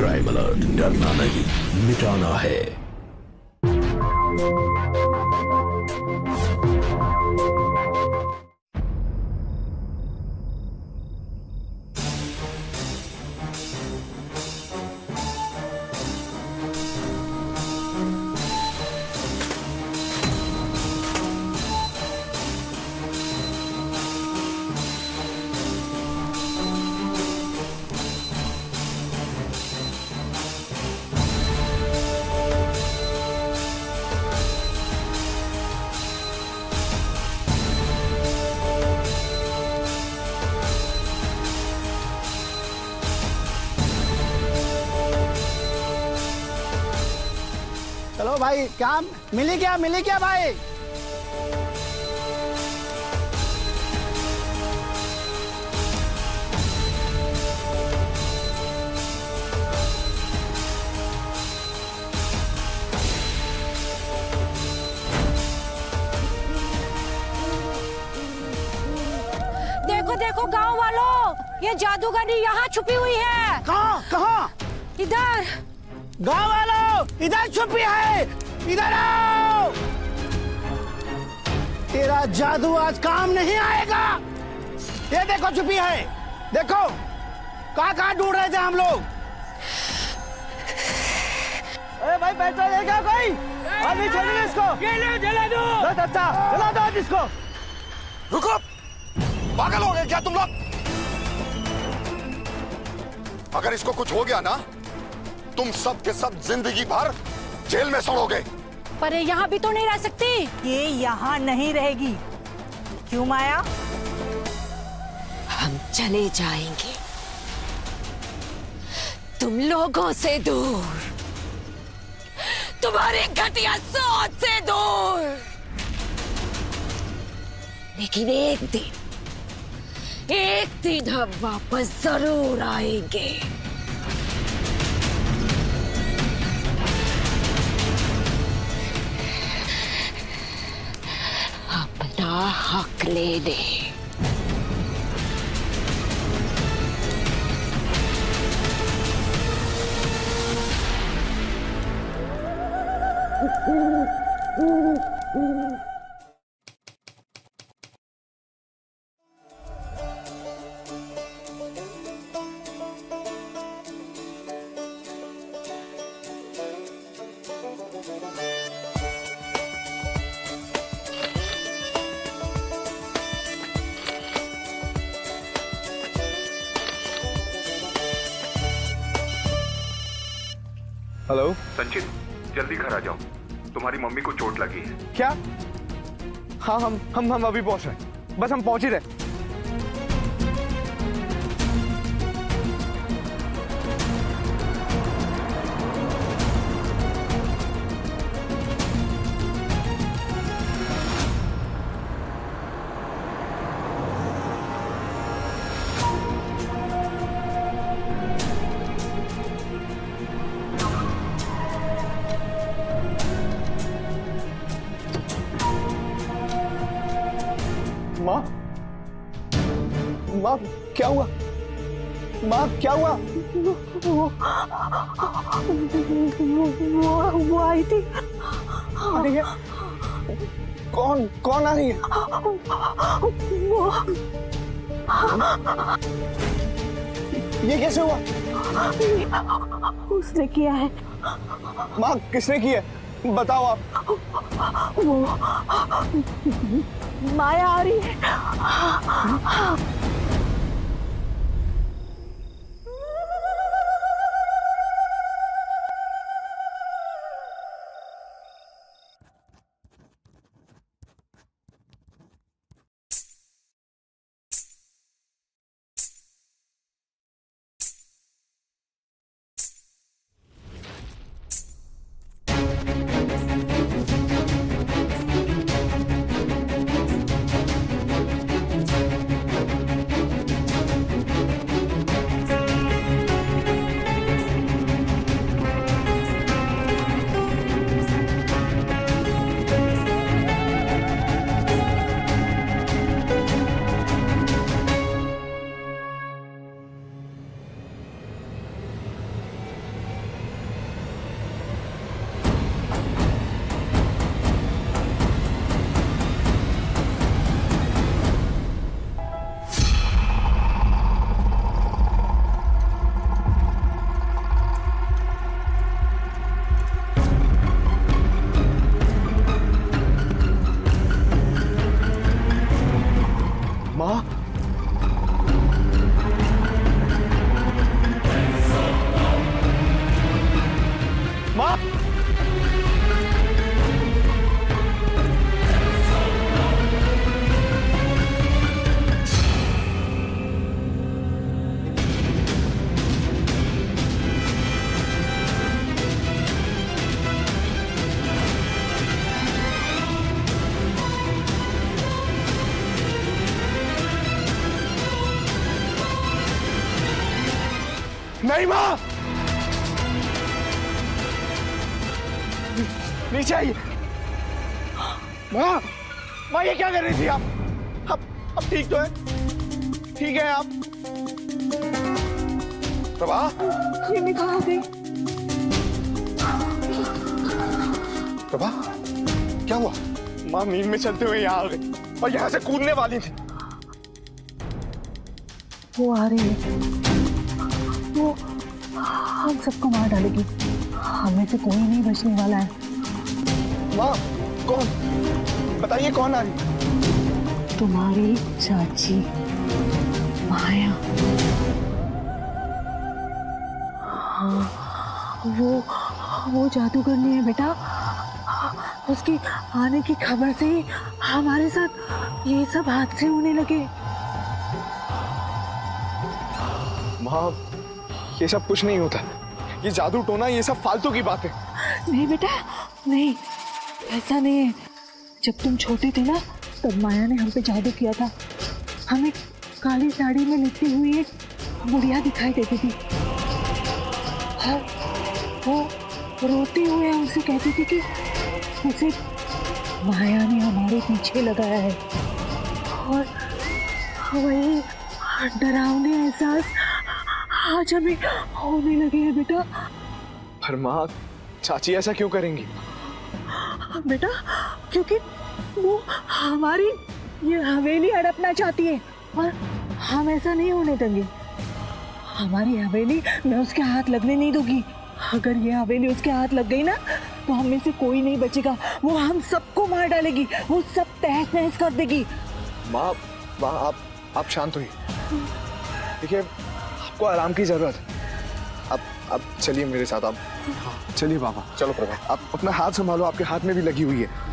Crime alert, डरना नहीं मिटाना है। चलो भाई, काम मिली क्या भाई? देखो देखो गांव वालों, ये जादूगरी यहाँ छुपी हुई है। कहाँ? इधर। गांव वालों, इधर छुपी है, इधर आओ। तेरा जादू आज काम नहीं आएगा। ये देखो छुपी है, देखो कहाँ ढूंढ रहे थे हम लोग। अरे भाई पैसा लेगा कोई? अभी छोड़िए इसको। ये ले, जला दो। अच्छा, जला दो इसको। रुको, पागल हो गए क्या तुम लोग? अगर इसको कुछ हो गया ना, तुम सब के सब जिंदगी भर जेल में सड़ोगे। पर यहाँ भी तो नहीं रह सकती। ये यहाँ नहीं रहेगी। क्यों माया? हम चले जाएंगे तुम लोगों से दूर, तुम्हारी घटिया सोच से दूर। लेकिन एक दिन हम वापस जरूर आएंगे। अपना हक लेने। हेलो संचित, जल्दी घर आ जाओ, तुम्हारी मम्मी को चोट लगी है। क्या? हाँ, हम अभी पहुंच रहे हैं, बस हम पहुंच ही रहे। माँ, क्या हुआ? माँ, क्या हुआ? वो आई थी। आ रही है? कौन आ रही है? ये कैसे हुआ? उसने किया है। माँ, किसने किया? बताओ आप। वो माया आ रही है। नहीं माँ, नीचे आइए। माँ, माँ ये क्या कर रही थी आप? अब ठीक तो है? ठीक है आप? प्रभा, ये मैं कहाँ गई? प्रभा, क्या हुआ? माँ नींद में चलते हुए यहाँ आ गई और यहाँ से कूदने वाली थी। वो आ रही है, वो हम सबको मार डालेगी। हमें से कोई नहीं बचने वाला है। माँ कौन? बताइए कौन आ रही? तुम्हारी चाची माया। हाँ, वो जादूगरनी है बेटा। उसकी आने की खबर से ही हमारे साथ ये सब हादसे होने लगे। माँ ये सब कुछ नहीं होता, ये जादू टोना ये सब फालतू की बात है। नहीं बेटा नहीं, ऐसा नहीं है। जब तुम छोटे थे ना तब माया ने हम पे जादू किया था। हमें काली साड़ी में लिपटी हुई एक बुढ़िया दिखाई देती थी और वो रोते हुए हमसे कहती थी कि उसे माया ने हमारे पीछे लगाया है। और वही डरावने एहसास आज हमें होने लगे हैं बेटा। पर माँ चाची ऐसा क्यों करेंगी? बेटा क्योंकि वो हमारी ये हवेली हड़पना चाहती है और हम ऐसा नहीं होने देंगे। हमारी हवेली मैं उसके हाथ लगने नहीं दूंगी। अगर ये हवेली उसके हाथ लग गई ना तो हम में से कोई नहीं बचेगा। वो हम सबको मार डालेगी, वो सब तहस नहस कर देगी। माँ माँ आप शांत हुई। देखिए आपको आराम की जरूरत है। आप चलिए मेरे साथ। आप चलिए बाबा। चलो प्रभा। आप अपना हाथ संभालो, आपके हाथ में भी लगी हुई है।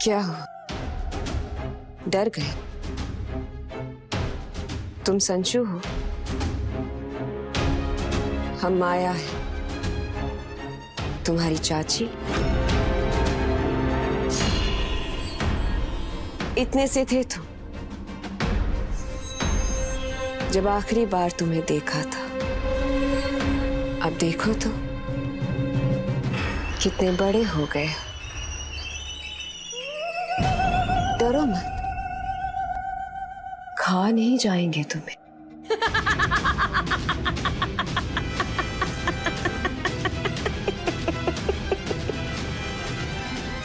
क्या हुआ? डर गए? तुम संशु हो? हम माया है, तुम्हारी चाची। इतने से थे तुम जब आखिरी बार तुम्हें देखा था। अब देखो तो कितने बड़े हो गए। डरो मत, खा नहीं जाएंगे तुम्हें।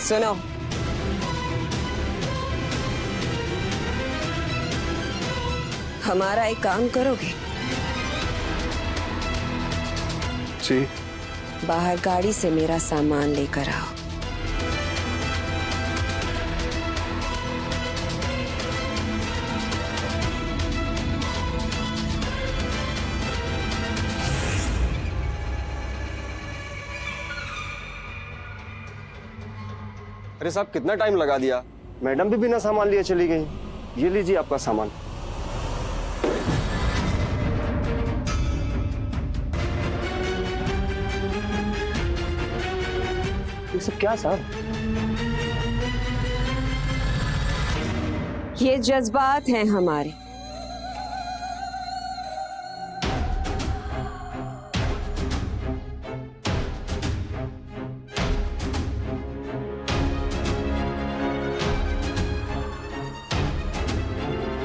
सुनो, हमारा एक काम करोगे? जी। बाहर गाड़ी से मेरा सामान लेकर आओ। अरे साहब, कितना टाइम लगा दिया। मैडम भी बिना सामान लिए चली गई। ये लीजिए आपका सामान। ये सब क्या साहब? ये जज्बात हैं हमारे।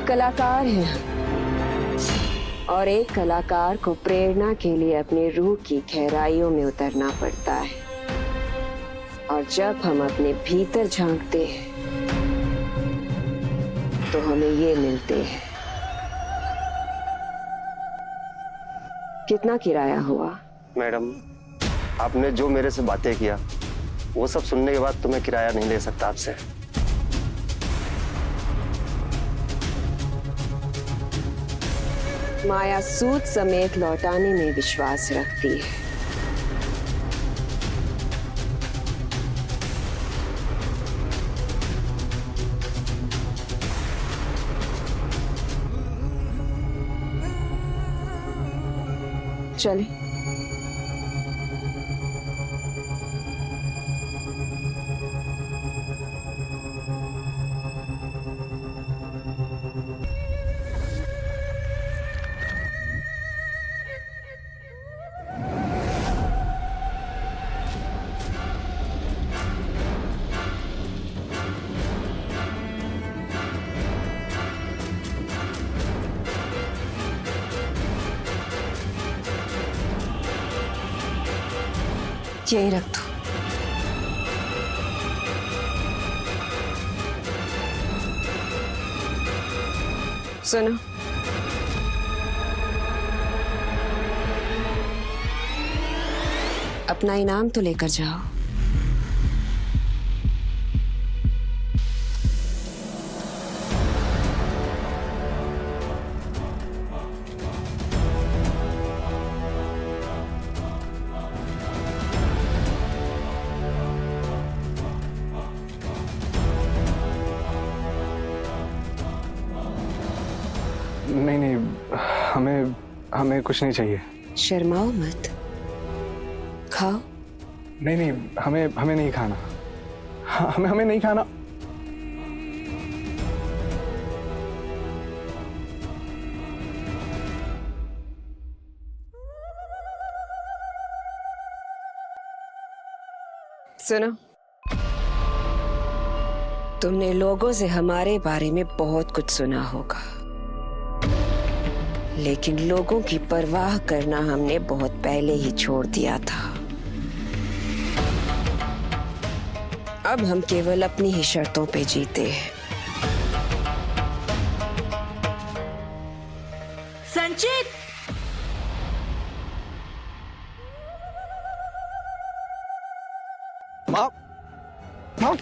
कलाकार हैं और एक कलाकार को प्रेरणा के लिए अपनी रूह की गहराइयों में उतरना पड़ता है। और जब हम अपने भीतर झांकते हैं तो हमें ये मिलते हैं। कितना किराया हुआ? मैडम, आपने जो मेरे से बातें किया वो सब सुनने के बाद तो मैं किराया नहीं ले सकता आपसे। माया सूद समेत लौटाने में विश्वास रखती है। चले। यही रख दो। सुनो, अपना इनाम तो लेकर जाओ। नहीं नहीं, हमें कुछ नहीं चाहिए। शर्माओ मत, खाओ। नहीं नहीं, हमें नहीं खाना। हमें नहीं खाना। सुनो, तुमने लोगों से हमारे बारे में बहुत कुछ सुना होगा, लेकिन लोगों की परवाह करना हमने बहुत पहले ही छोड़ दिया था। अब हम केवल अपनी ही शर्तों पे जीते हैं। संचित, माँ, माँ,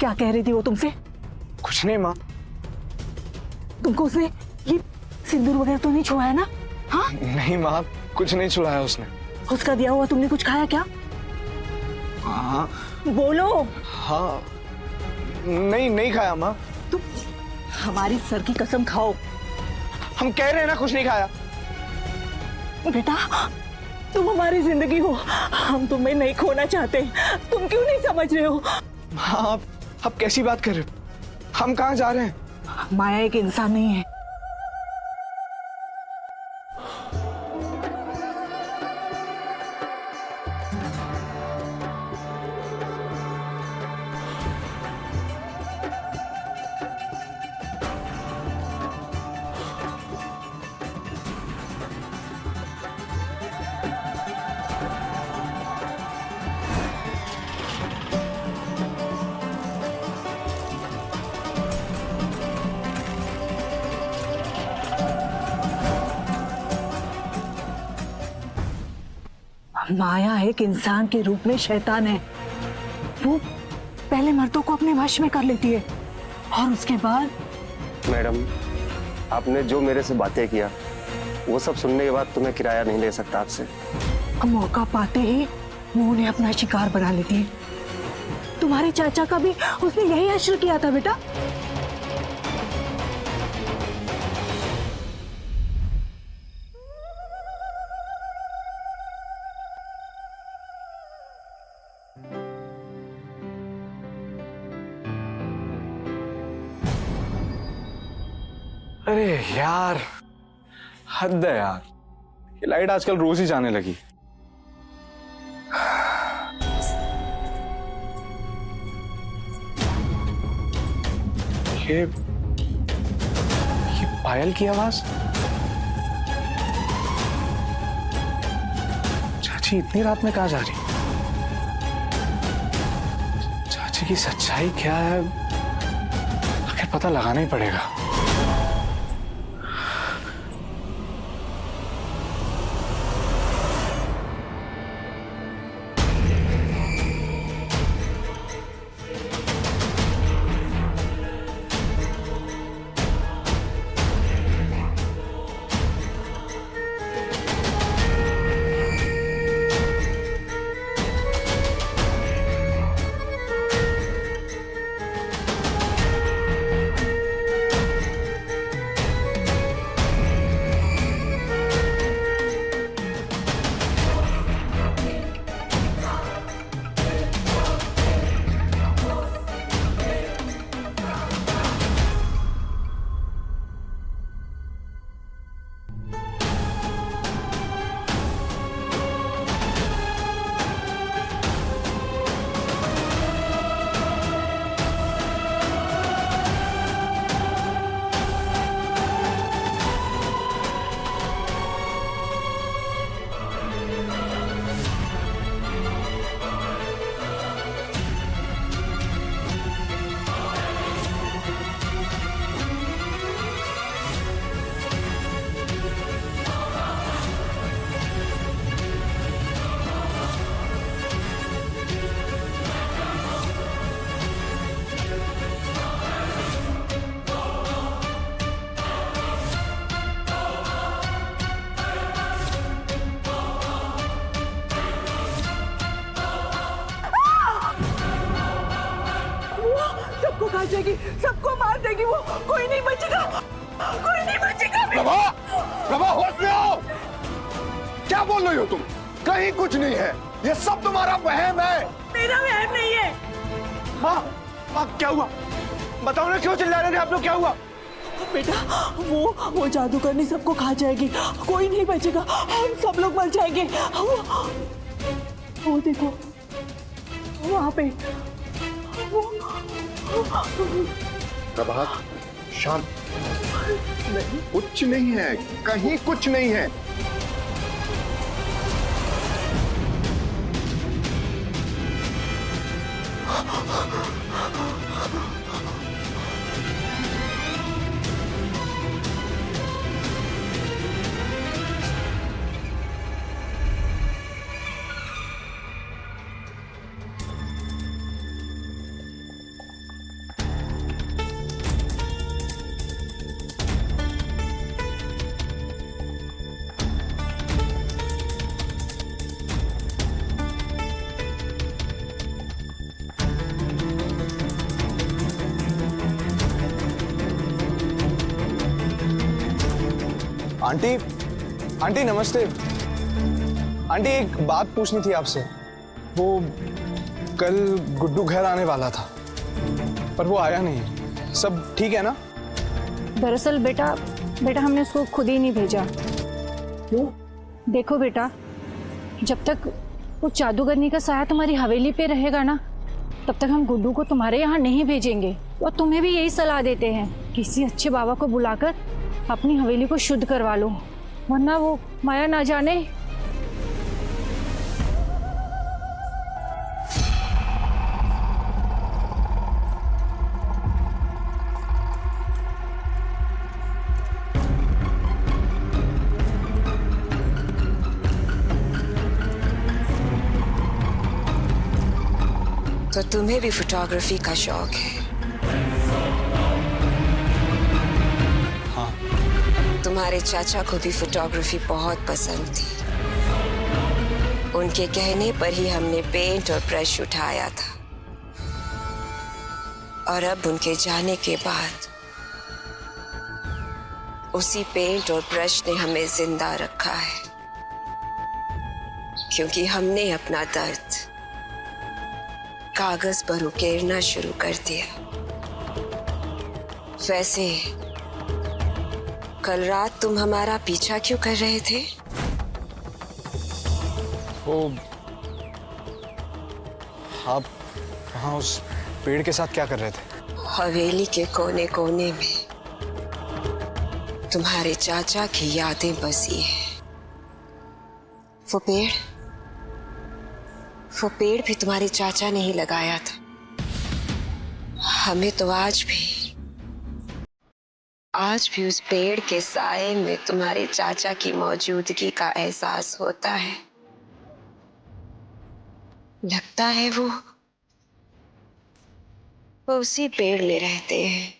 क्या कह रही थी वो तुमसे? कुछ नहीं माँ। तुमको उसने ये सिंदूर वगैरह तो नहीं छुआया ना? हाँ? नहीं माँ, कुछ नहीं छुड़ाया उसने। उसका दिया हुआ तुमने कुछ खाया क्या? हाँ। बोलो। हाँ, नहीं खाया माँ। तुम हमारी सर की कसम खाओ। हम कह रहे हैं ना कुछ नहीं खाया। बेटा, तुम हमारी जिंदगी हो, हम तुम्हें नहीं खोना चाहते। तुम क्यों नहीं समझ रहे हो? हाँ, आप कैसी बात कर रहे हो? हम कहाँ जा रहे हैं? माया एक इंसान नहीं है। माया एक इंसान के रूप में शैतान है। वो पहले मर्दों को अपने वश में कर लेती है और उसके बाद। मैडम, आपने जो मेरे से बातें किया वो सब सुनने के बाद तुम्हें किराया नहीं ले सकता आपसे। मौका पाते ही वो उन्हें अपना शिकार बना लेती है। तुम्हारे चाचा का भी उसने यही अश्र किया था बेटा। अरे यार, हद है यार, ये लाइट आजकल रोज ही जाने लगी। ये पायल की आवाज। चाची इतनी रात में कहाँ जा रही? चाची की सच्चाई क्या है आखिर पता लगाना ही पड़ेगा। खा जाएगी, सबको मार देगी वो, कोई नहीं बचेगा, कोई नहीं बचेगा। प्रभा, प्रभा होश में आओ। क्या बोल रही हो तुम? कहीं कुछ नहीं है, ये सब तुम्हारा वहम है। मेरा वहम नहीं है। माँ, माँ क्या हुआ? बताओ ना, क्यों चिल्ला रहे थे आप लोग? क्या हुआ? बेटा वो जादूगरनी सबको खा जाएगी, कोई नहीं बचेगा, हम सब लोग मर जाएंगे। वो देखो वहां पे। प्रभात, शांत। कुछ नहीं है, कहीं कुछ नहीं है। आंटी, आंटी नमस्ते। आंटी एक बात पूछनी थी आपसे। वो कल गुड्डू घर आने वाला था पर वो आया नहीं, सब ठीक है ना? दरअसल बेटा हमने उसको खुद ही नहीं भेजा। क्यों? देखो बेटा, जब तक वो जादूगरनी का साया तुम्हारी हवेली पे रहेगा ना, तब तक हम गुड्डू को तुम्हारे यहाँ नहीं भेजेंगे। और तुम्हें भी यही सलाह देते हैं, किसी अच्छे बाबा को बुलाकर अपनी हवेली को शुद्ध करवा लो, वरना वो माया ना जाने। तो तुम्हें भी फोटोग्राफी का शौक है? हाँ। तुम्हारे चाचा को भी फोटोग्राफी बहुत पसंद थी। उनके कहने पर ही हमने पेंट और ब्रश उठाया था, और अब उनके जाने के बाद उसी पेंट और ब्रश ने हमें जिंदा रखा है, क्योंकि हमने अपना दर्द कागज पर उकेरना शुरू कर दिया। वैसे कल रात तुम हमारा पीछा क्यों कर रहे थे? वो आप वहाँ उस पेड़ के साथ क्या कर रहे थे? हवेली के कोने कोने में तुम्हारे चाचा की यादें बसी हैं। वो पेड़ भी तुम्हारे चाचा ने ही लगाया था। हमें तो आज भी उस पेड़ के साए में तुम्हारे चाचा की मौजूदगी का एहसास होता है। लगता है वो उसी पेड़ में रहते हैं।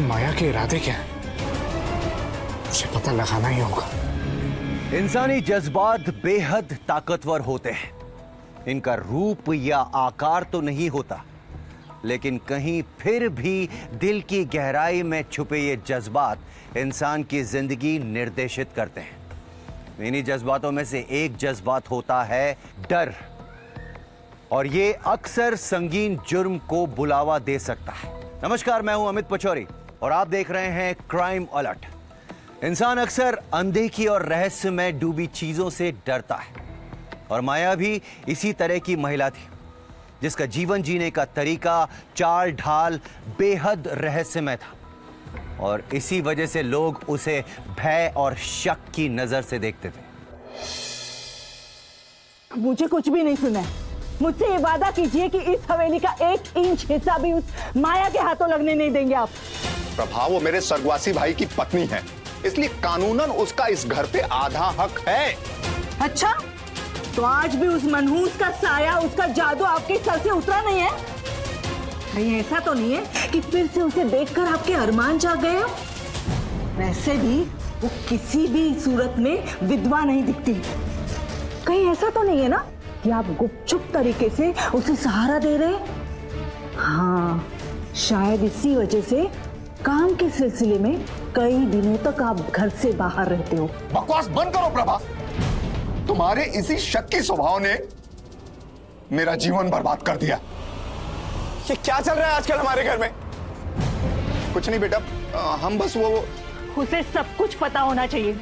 माया के इरादे क्या है? उसे पता लगाना ही होगा। इंसानी जज्बात बेहद ताकतवर होते हैं। इनका रूप या आकार तो नहीं होता, लेकिन कहीं फिर भी दिल की गहराई में छुपे ये जज्बात इंसान की जिंदगी निर्देशित करते हैं। इन्हीं जज्बातों में से एक जज्बात होता है डर, और ये अक्सर संगीन जुर्म को बुलावा दे सकता है। नमस्कार, मैं हूं अमित पचौरी और आप देख रहे हैं क्राइम अलर्ट। इंसान अक्सर अनदेखी और रहस्य में डूबी चीजों से डरता है, और माया भी इसी तरह की महिला थी, जिसका जीवन जीने का तरीका, चाल ढाल बेहद रहस्यमय था, और इसी वजह से लोग उसे भय और शक की नजर से देखते थे। मुझे कुछ भी नहीं सुना है। मुझसे ये वादा कीजिए कि इस हवेली का 1 इंच हिस्सा भी उस माया के हाथों लगने नहीं देंगे आप। प्रभा, वो मेरे स्वर्गवासी भाई की पत्नी है, इसलिए कानूनन उसका इस घर पे आधा हक है। अच्छा, तो आज भी उस मनहूस का साया, उसका जादू आपके सर से उतरा नहीं है? कहीं ऐसा तो नहीं है कि फिर से उसे देखकर आपके अरमान जाग गए हो? वैसे भी वो किसी भी सूरत में विधवा नहीं दिखती। कहीं ऐसा तो नहीं है ना कि आप गुपचुप तरीके से उसे सहारा दे रहे? हाँ, शायद इसी वजह से काम के सिलसिले में कई दिनों तक आप घर से बाहर रहते हो। बकवास बंद करो प्रभा। तुम्हारे इसी शक्की स्वभाव ने मेरा जीवन बर्बाद कर दिया। ये क्या चल रहा है आजकल हमारे घर में? कुछ नहीं बेटा, हम बस वो उसे सब कुछ पता होना चाहिए।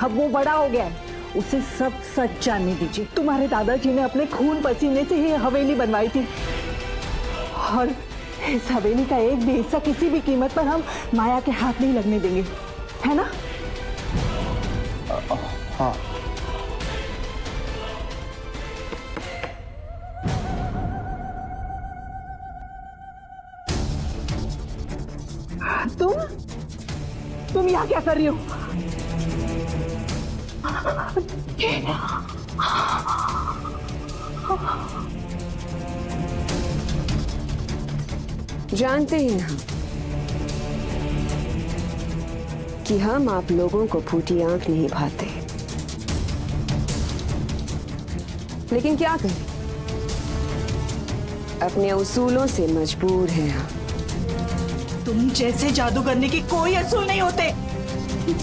अब वो बड़ा हो गया है, उसे सब सच जानने दीजिए। तुम्हारे दादाजी ने अपने खून पसीने से ही हवेली बनवाई थी, और इस हवेली का एक भी हिस्सा किसी भी कीमत पर हम माया के हाथ नहीं लगने देंगे, है ना? हाँ। तुम यहाँ क्या कर रही हो? जानते हैं हम कि हम आप लोगों को फूटी आंख नहीं भाते, लेकिन क्या करें, अपने उसूलों से मजबूर हैं हम। तुम जैसे जादू करने की कोई असूल नहीं होते। बहुत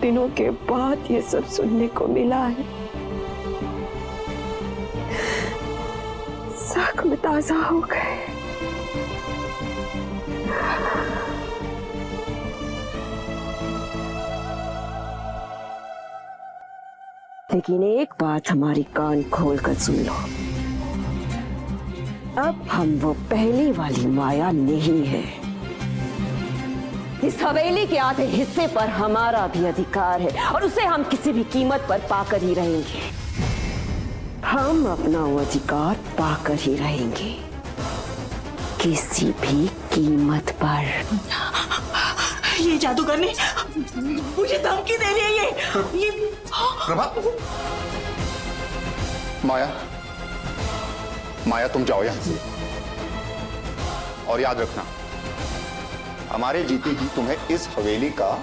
दिनों के बाद ये सब सुनने को मिला है। जख्म ताजा हो गए। लेकिन एक बात हमारी कान खोल कर सुन लो, अब हम वो पहली वाली माया नहीं है। इस हवेली के आधे हिस्से पर हमारा भी अधिकार है और उसे हम किसी भी कीमत पर पाकर ही रहेंगे। हम अपना वो अधिकार पाकर ही रहेंगे, किसी भी कीमत पर। ये जादूगरनी मुझे धमकी दे रही है। ये प्रभा, माया, माया तुम जाओ यहां से, और याद रखना हमारे जीते ही तुम्हें इस हवेली का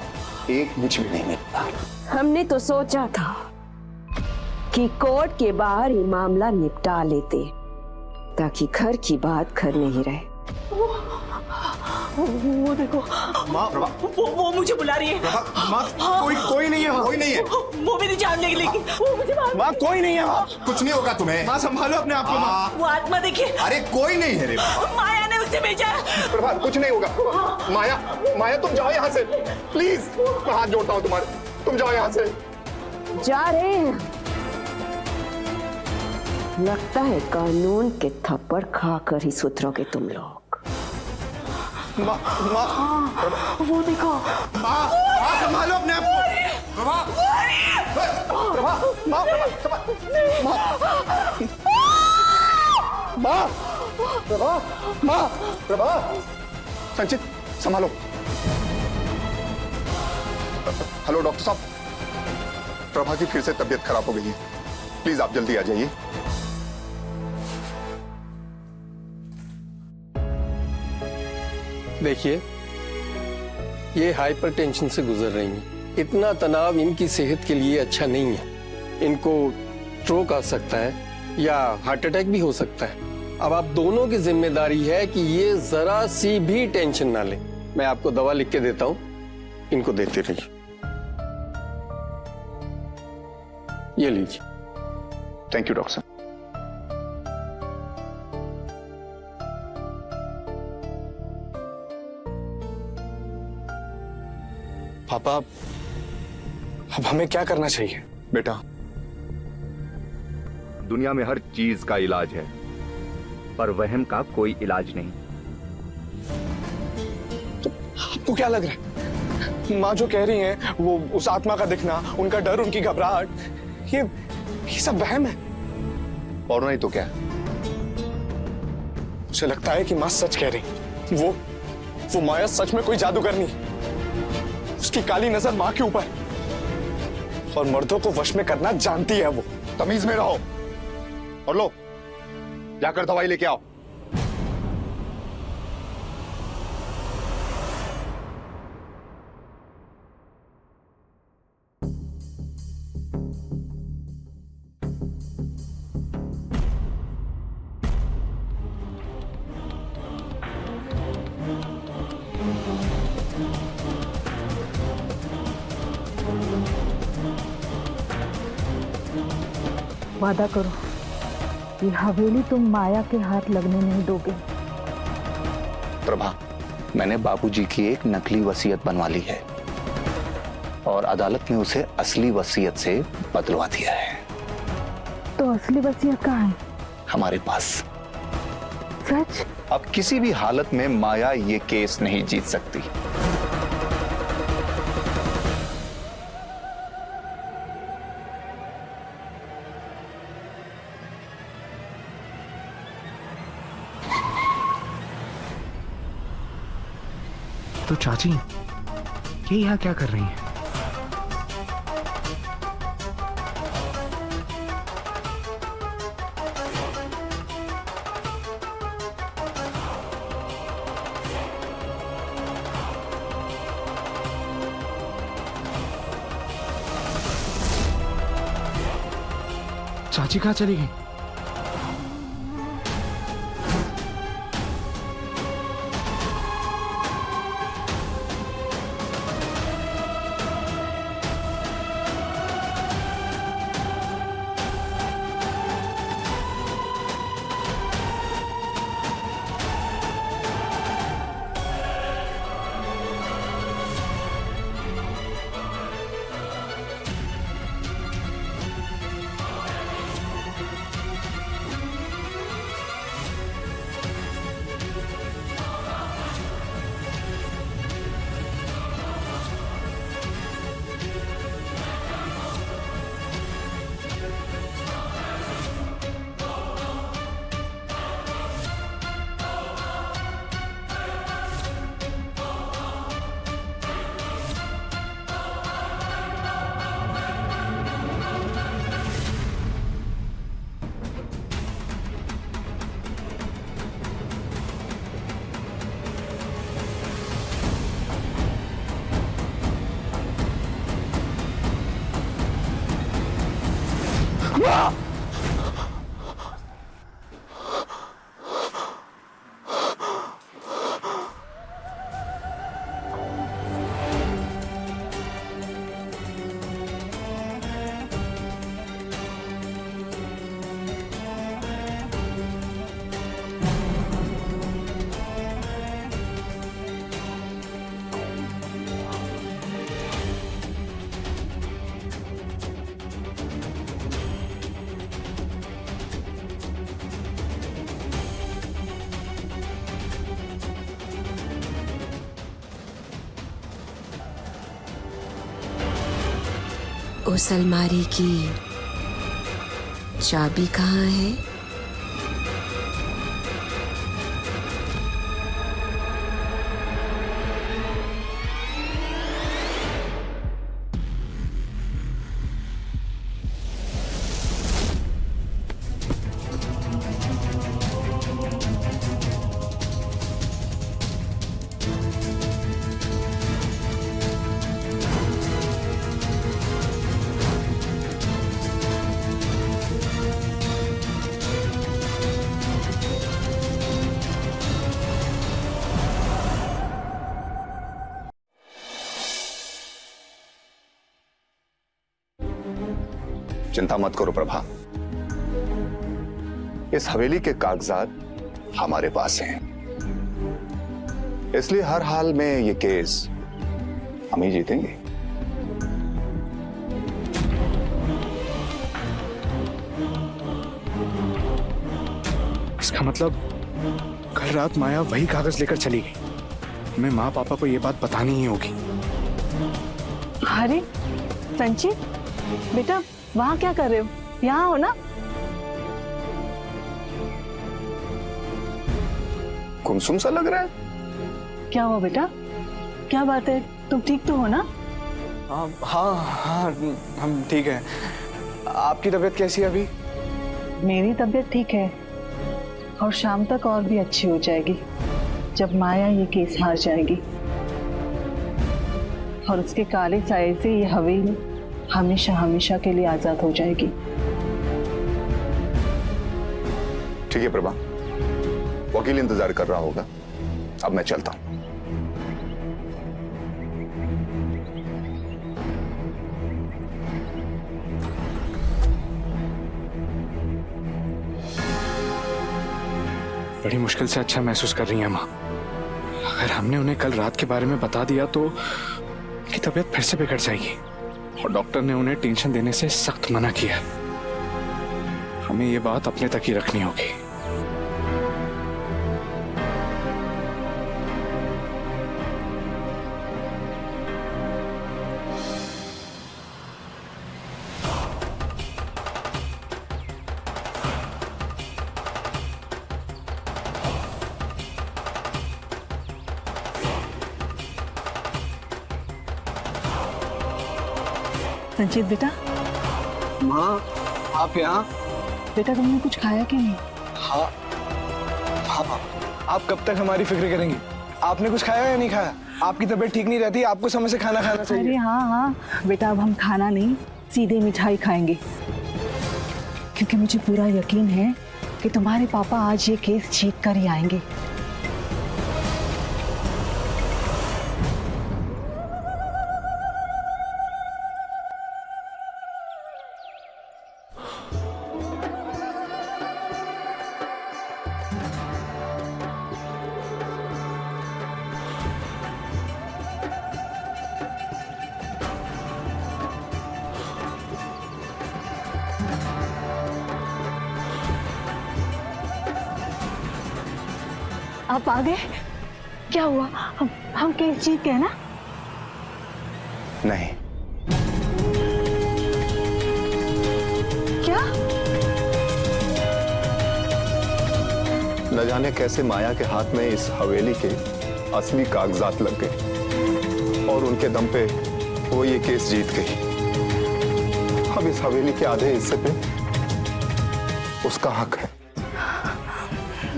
एक इंच भी नहीं मिलता। हमने तो सोचा था कि कोर्ट के बाहर ही मामला निपटा लेते, ताकि घर की बात घर नहीं रहे। वो देखो, वो मुझे बुला रही है। कोई नहीं है वहाँ। कोई नहीं है। वो मेरी जान लेगी, लेकिन वो मुझे वहाँ कोई नहीं है। वहाँ कुछ नहीं होगा तुम्हें। माँ संभालो अपने आप को। वो आत्मा देखिए। अरे कोई नहीं है रे। माया ने उसे भेजा है। प्रभा, कुछ नहीं होगा। माया, माया तुम जाओ यहाँ से प्लीज, मैं हाथ जोड़ता हूँ तुम्हारे, तुम जाओ यहाँ से। जा रहे हैं। लगता है कानून के थप्पड़ खाकर ही सुधरोगे तुम लोग। माँ, वो देखो। माँ संभालो अपने आप को। प्रभा, प्रभा, माँ, माँ, प्रभा, माँ, प्रभा, संचित संभालो। हेलो डॉक्टर साहब, प्रभा की फिर से तबीयत खराब हो गई है, प्लीज आप जल्दी आ जाइए। देखिए, ये हाइपरटेंशन से गुजर रही हैं। इतना तनाव इनकी सेहत के लिए अच्छा नहीं है। इनको स्ट्रोक आ सकता है या हार्ट अटैक भी हो सकता है। अब आप दोनों की जिम्मेदारी है कि ये जरा सी भी टेंशन ना लें। मैं आपको दवा लिख के देता हूं, इनको देते रहिए। ये लीजिए। थैंक यू डॉक्टर साहब। पापा, अब हमें क्या करना चाहिए? बेटा, दुनिया में हर चीज का इलाज है, पर वहम का कोई इलाज नहीं। तो आपको क्या लग रहा है? माँ जो कह रही हैं, वो उस आत्मा का दिखना, उनका डर, उनकी घबराहट, ये सब वहम है। और नहीं तो क्या? मुझे लगता है कि माँ सच कह रही। वो माया सच में कोई जादूगरनी है। उसकी काली नजर माँ के ऊपर, और मर्दों को वश में करना जानती है वो। तमीज में रहो और लो, जाकर दवाई लेके आओ। वादा करो, ये हवेली तुम माया के हाथ लगने नहीं दोगे। प्रभा, मैंने बाबूजी की एक नकली वसीयत बनवा ली है और अदालत ने उसे असली वसीयत से बदलवा दिया है। तो असली वसीयत कहाँ है? हमारे पास। सच? अब किसी भी हालत में माया ये केस नहीं जीत सकती। तो चाची, ये यहाँ क्या कर रही हैं? चाची कहाँ चली गई? उस अलमारी की चाबी कहाँ है? चिंता मत करो प्रभा, इस हवेली के कागजात हमारे पास हैं, इसलिए हर हाल में ये केस हम ही जीतेंगे। इसका मतलब कल रात माया वही कागज लेकर चली गई। हमें माँ पापा को ये बात बतानी ही होगी। अरे संचित बेटा, वहां क्या कर रहे हो? यहाँ हो ना। गुमसुम सा लग रहा है। क्या हुआ बेटा? क्या बात है? तुम ठीक तो हो ना? हाँ हाँ हाँ, हम ठीक हैं। आपकी तबीयत कैसी है अभी? मेरी तबीयत ठीक है और शाम तक और भी अच्छी हो जाएगी जब माया ये केस हार जाएगी और उसके काले साये से ये हवेली हमेशा हमेशा के लिए आजाद हो जाएगी। ठीक है प्रभा, वकील इंतजार कर रहा होगा, अब मैं चलता हूं। बड़ी मुश्किल से अच्छा महसूस कर रही है माँ। अगर हमने उन्हें कल रात के बारे में बता दिया तो उनकी तबीयत फिर से बिगड़ जाएगी और डॉक्टर ने उन्हें टेंशन देने से सख्त मना किया। हमें ये बात अपने तक ही रखनी होगी। संचित बेटा। माँ, आप यहाँ? बेटा तुमने कुछ खाया कि नहीं? हाँ हाँ, आप कब तक हमारी फिक्र करेंगी? आपने कुछ खाया या नहीं खाया? आपकी तबीयत ठीक नहीं रहती, आपको समय से खाना खाना चाहिए। अरे हाँ हाँ बेटा, अब हम खाना नहीं सीधे मिठाई खाएंगे। क्योंकि मुझे पूरा यकीन है कि तुम्हारे पापा आज ये केस जीत कर ही आएंगे। आप आ गए? क्या हुआ? हम केस जीत गए ना? नहीं। क्या? न जाने कैसे माया के हाथ में इस हवेली के असली कागजात लग गए और उनके दम पे वो ये केस जीत गई। अब इस हवेली के आधे हिस्से पे उसका हक है।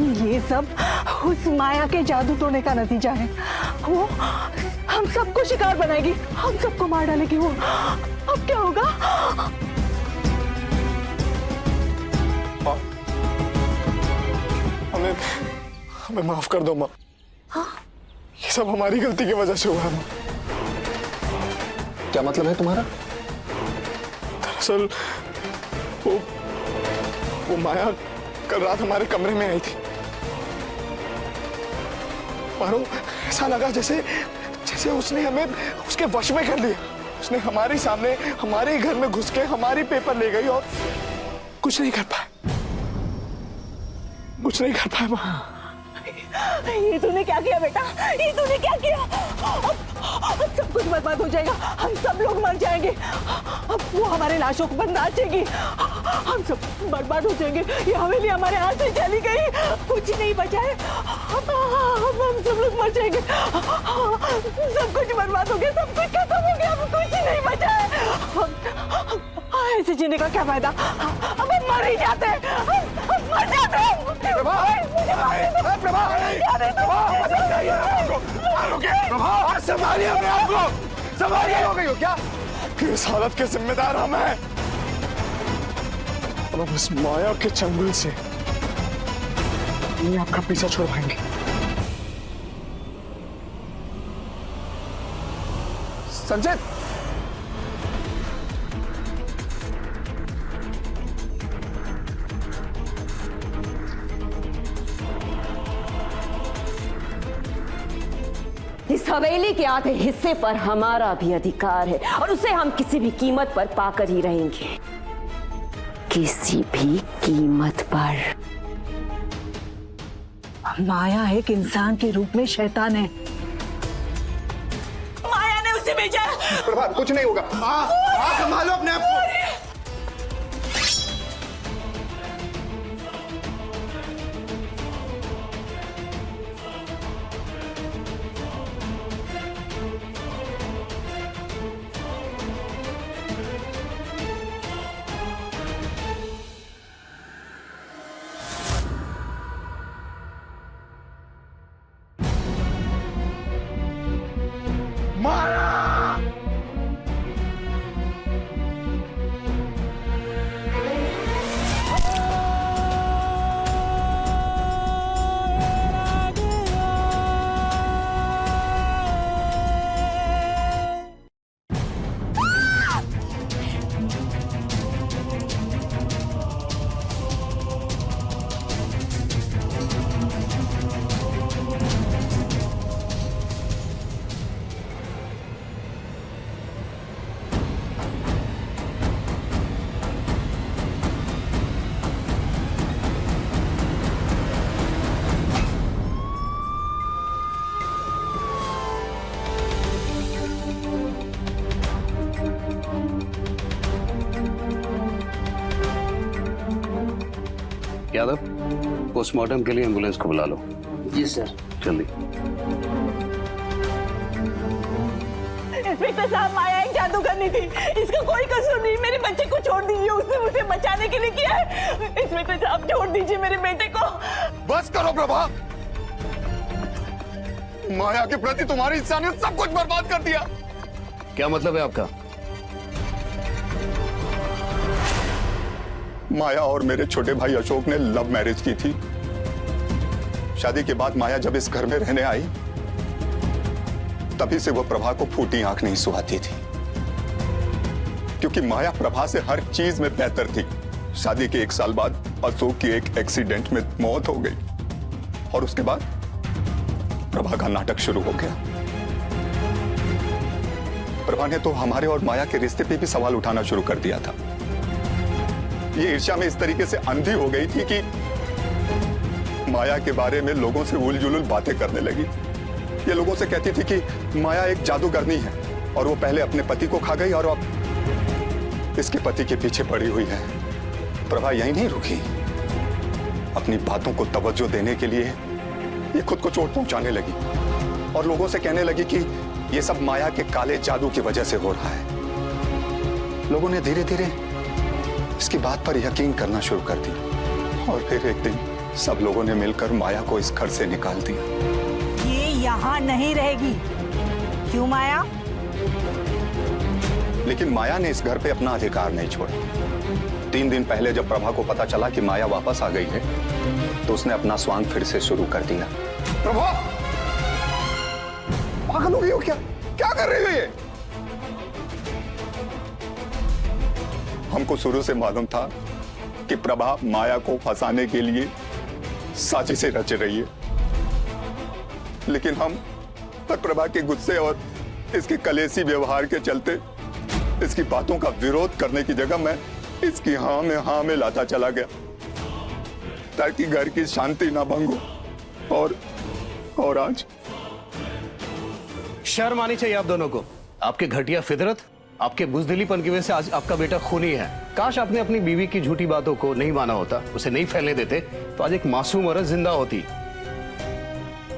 ये सब उस माया के जादू टोने का नतीजा है। वो हम सबको शिकार बनाएगी, हम सबको मार डालेगी वो। अब क्या होगा? हमें माफ कर दो माँ। ये सब हमारी गलती की वजह से हुआ है माँ। क्या मतलब है तुम्हारा? दरअसल वो माया कल रात हमारे कमरे में आई थी। मानो ऐसा लगा जैसे उसने हमें उसके वश में कर लिया। उसने हमारे सामने हमारे घर में घुस के हमारी पेपर ले गई और कुछ नहीं कर पाए। कुछ नहीं कर पाए माँ। ये तूने क्या किया बेटा? ये तूने क्या किया? अब सब कुछ बर्बाद हो जाएगा, हम सब लोग मर जाएंगे। अब वो हमारे लाशों को नाचेगी, हम सब बर्बाद हो जाएंगे। ये हवेली हमारे हाथ से चली गई, कुछ नहीं बचा है। हम सब लोग मर जाएंगे, सब कुछ बर्बाद हो गया, सब कुछ खत्म हो गया, अब कुछ नहीं बचा है। ऐसे जीने का क्या फायदा? अब हम मर ही जाते हैं, हम मर जाते हैं। संभालिए अपने आप को, संभालिए। हो गई हो क्या? इस हालत के जिम्मेदार हम हैं। अब इस माया के चंगुल से आपका पीछा छोड़वाएंगे। संजय, इस हवेली के आधे हिस्से पर हमारा भी अधिकार है और उसे हम किसी भी कीमत पर पाकर ही रहेंगे। किसी भी कीमत पर। माया एक इंसान के रूप में शैतान है। माया ने उसे भेजा। प्रभात, कुछ नहीं होगा। संभालो अपने आप को। यादव, पोस्टमार्टम के लिए एम्बुलेंस को बुला लो। जी सर। जल्दी। इंस्पेक्टर साहब, माया एक जादूगरनी थी, इसका कोई कसूर नहीं। मेरे बच्चे को छोड़ दीजिए, उसने मुझे बचाने के लिए किया है। इंस्पेक्टर साहब, छोड़ दीजिए मेरे बेटे को। बस करो प्रभा। माया के प्रति तुम्हारी इंसानियत सब कुछ बर्बाद कर दिया। क्या मतलब है आपका? माया और मेरे छोटे भाई अशोक ने लव मैरिज की थी। शादी के बाद माया जब इस घर में रहने आई, तभी से वो प्रभा को फूटी आंख नहीं सुहाती थी, क्योंकि माया प्रभा से हर चीज में बेहतर थी। शादी के 1 साल बाद अशोक की एक एक्सीडेंट में मौत हो गई और उसके बाद प्रभा का नाटक शुरू हो गया। प्रभा ने तो हमारे और माया के रिश्ते पे भी सवाल उठाना शुरू कर दिया था। ये ईर्ष्या में इस तरीके से अंधी हो गई थी कि माया के बारे में लोगों से उल-जुलूल बातें करने लगी। ये लोगों से कहती थी कि माया एक जादूगरनी है और वो पहले अपने पति को खा गई और अब इसके पति के पीछे पड़ी हुई है। प्रभा यही नहीं रुकी, अपनी बातों को तवज्जो देने के लिए ये खुद को चोट पहुंचाने लगी और लोगों से कहने लगी कि ये सब माया के काले जादू की वजह से हो रहा है। लोगों ने धीरे धीरे इसकी बात पर यकीन करना शुरू कर दिया और फिर एक दिन सब लोगों ने मिलकर माया को इस घर से निकाल दिया। ये यहाँ नहीं रहेगी। क्यों माया? लेकिन माया ने इस घर पे अपना अधिकार नहीं छोड़ा। 3 दिन पहले जब प्रभा को पता चला कि माया वापस आ गई है, तो उसने अपना स्वांग फिर से शुरू कर दिया। प्रभा, पागल हो गई हो क्या? क्या कर रही हो ये? हमको शुरू से मालूम था कि प्रभा माया को फंसाने के लिए साजिशें रच रही है, लेकिन हम पर प्रभा के गुस्से और इसके कलेसी व्यवहार के चलते इसकी बातों का विरोध करने की जगह मैं इसकी हाँ में लाता चला गया ताकि घर की शांति ना भंग हो। और आज शर्म आनी चाहिए आप दोनों को। आपके घटिया फितरत, आपके बुजदिलीपन की वजह से आज आपका बेटा खूनी है। काश आपने अपनी बीवी की झूठी बातों को नहीं माना होता, उसे नहीं फैलने देते, तो आज एक मासूम औरत जिंदा होती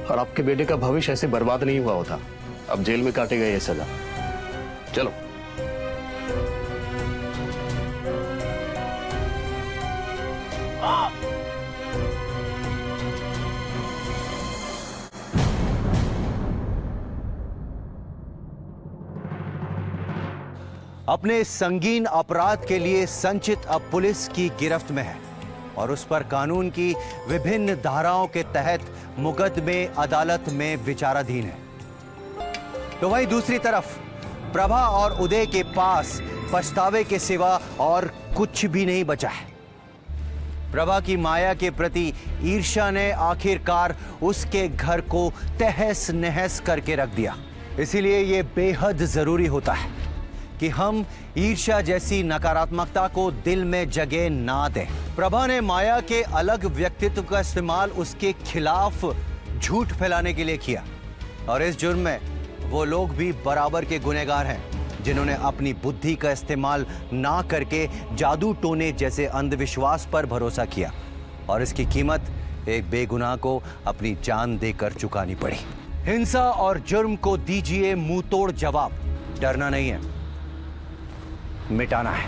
और आपके बेटे का भविष्य ऐसे बर्बाद नहीं हुआ होता। अब जेल में काटेगा ये सजा। चलो। अपने संगीन अपराध के लिए संचित अब पुलिस की गिरफ्त में है और उस पर कानून की विभिन्न धाराओं के तहत मुकदमे अदालत में विचाराधीन है। तो वहीं दूसरी तरफ प्रभा और उदय के पास पछतावे के सिवा और कुछ भी नहीं बचा है। प्रभा की माया के प्रति ईर्ष्या ने आखिरकार उसके घर को तहस नहस करके रख दिया। इसीलिए यह बेहद जरूरी होता है कि हम ईर्ष्या जैसी नकारात्मकता को दिल में जगह ना दें। प्रभा ने माया के अलग व्यक्तित्व का इस्तेमाल उसके खिलाफ झूठ फैलाने के लिए किया और इस जुर्म में वो लोग भी बराबर के गुनहगार हैं जिन्होंने अपनी बुद्धि का इस्तेमाल ना करके जादू टोने जैसे अंधविश्वास पर भरोसा किया और इसकी कीमत एक बेगुनाह को अपनी जान देकर चुकानी पड़ी। हिंसा और जुर्म को दीजिए मुंहतोड़ जवाब। डरना नहीं है, मिटाना है।